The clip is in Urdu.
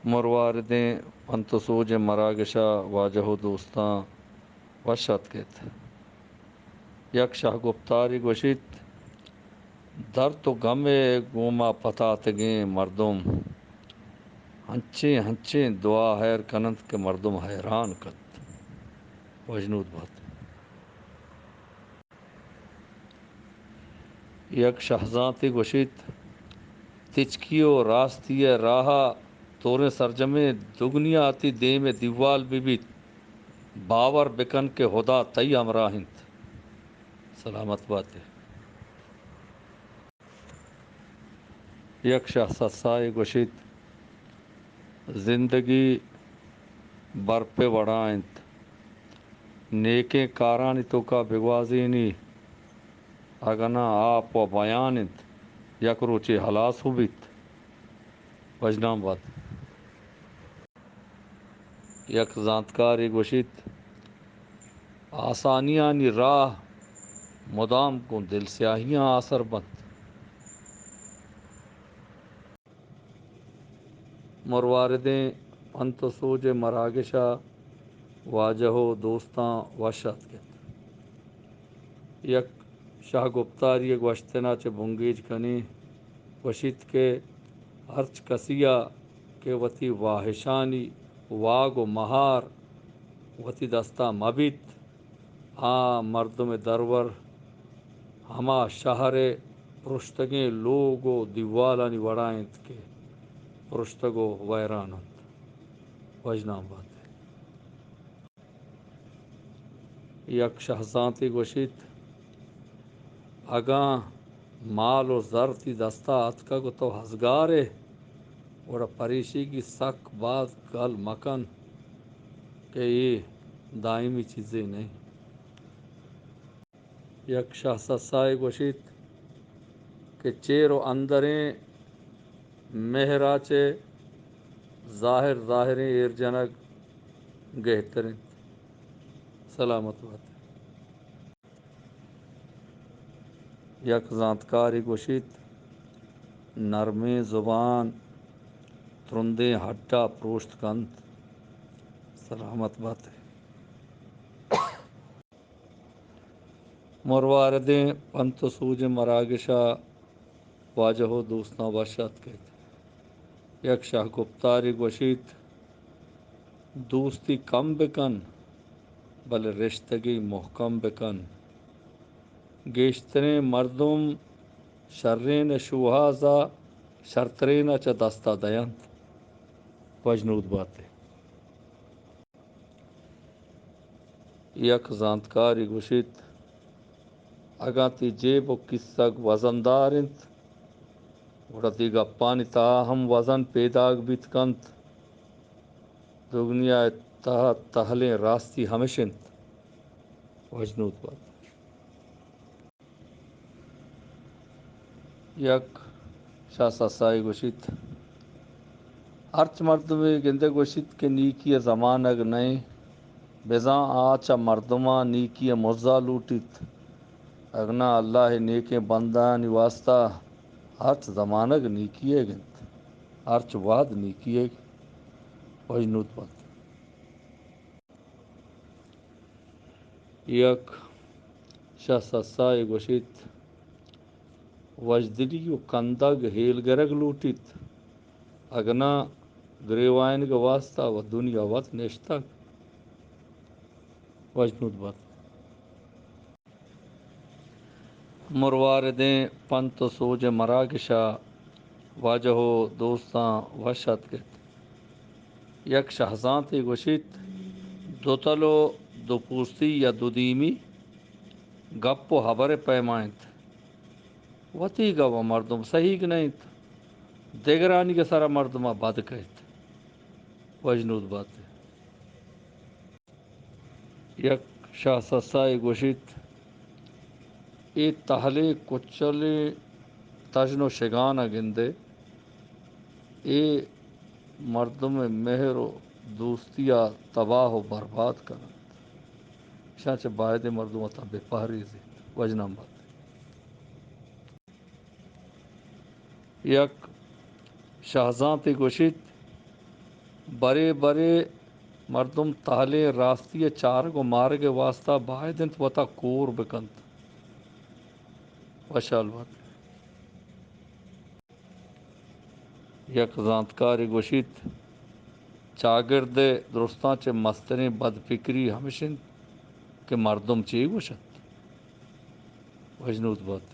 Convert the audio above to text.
مرواردیں انتسوج مراگشا واجہ و دوستاں وشت کت یک شاہ گفتاری گوشت در تو غم گوما پتاتگیں مردم ہنچیں ہنچیں دعا حیر کنند کے مردم حیران کت وجنود بات یک شہزانتی گوشت تچکیو راستی راہا تورے سرجمے دگنیا آتی دے میں دیوال بھی باور بکن کے خدا تئی امراہند سلامت بات ہے یک شاہ سسائے گوشت زندگی برپے وڑائنت نیکیں کارانی تو کا بگوازینی اگنا آپ و بیانت یک روچی حلاس ہوبیت وجنام بات یک زانتکاری گوشت آسانیانی راہ مدام کو دل سیاہیاں آثر بند مرواردیں انت سوج مراگشا واجہ و دوستاں وشت کے یک شاہ گفتاری گوشتنا چے بنگیج کنی وشت کے ہرچ کسیا کے وتی واہشانی واگ و مہار وتی دستہ مبت مردم درور ہما شہر پرشتگیں لوگ و دیوالانی وڑائنت کے پرشتگو ویرانت وجنام بات یک شہزانتی گوشت اگاں مال و زرتی دستہ اتکا گو تو ہزگارے وڑا پریشی کی سک بات گل مکن کہ یہ دائمی چیزیں نہیں یک شاہ سسائے گوشت کہ چیر و اندریں مہراچے ظاہریں ایر جنگ گہتریں سلامت بات یک زانتکاری گوشت نرمیں زبان ترندیں ہڈا پروشت کند سلامت بات مرواردیں پنت سوج مراگشا واجہ و دوستاں وشت کت یک شاہ گفتاری گوشت دوستی کم بکن بل رشتگی محکم بکن گیشتریں مردم شرین شوہازا شرطرین چا دستہ دیند وجنود بات یک زانتکاری گوشت اگاں تی جیب و کسگ وزندارند وڑا تی گپانی تاہم وزن پیداگ بیت کنت دگنیا تحت تہلیں راستی ہمیشند وجنود بات یک شاہ سسائی گوشت ہرچ مردمے گندے گوشت کے نیکی زمانگ نہیں بزاں آچا مردماں نیکی مرزا لوٹیت اگنا اللہ نیکیں بندانی واسطہ ہرچ زمانگ نیکی گنت ہرچ واد نیکی وجنود بات یک شاہ سسائے گوشت وجدلی و کندگ ہیل گرگ لوٹیت اگنا گریوائن کا واسطہ و دنیا وط نشتگ وجنود بات مرواردیں پنت سوج مراگشا واجہ و دوستاں وشت کت یک شہزانتی گوشت دو تلو دو پوستی یا دو دیمی گپ و حبر پیمائنت وتی گو مردم صحیح نہیں دیگرانی کے سارا مردمہ بد کہت وجنود بات یک شاہ سسائی گوشت ای تہلے کچلے تجن و شگان گندے اے مردم مہر و دوستیا تباہ و برباد کنند شاچ باید مردم تا بے پہری زید وجنام بات یک شہزانتی گوشت برے برے مردم تالے راستی چار کو مار کے واسطہ باہدنت وطا کور بکنت وشال وات یک زانتکار گوشید چاگرد درستان چے مستریں بد فکری ہمیشن کہ مردم چی گوشت وجنود بات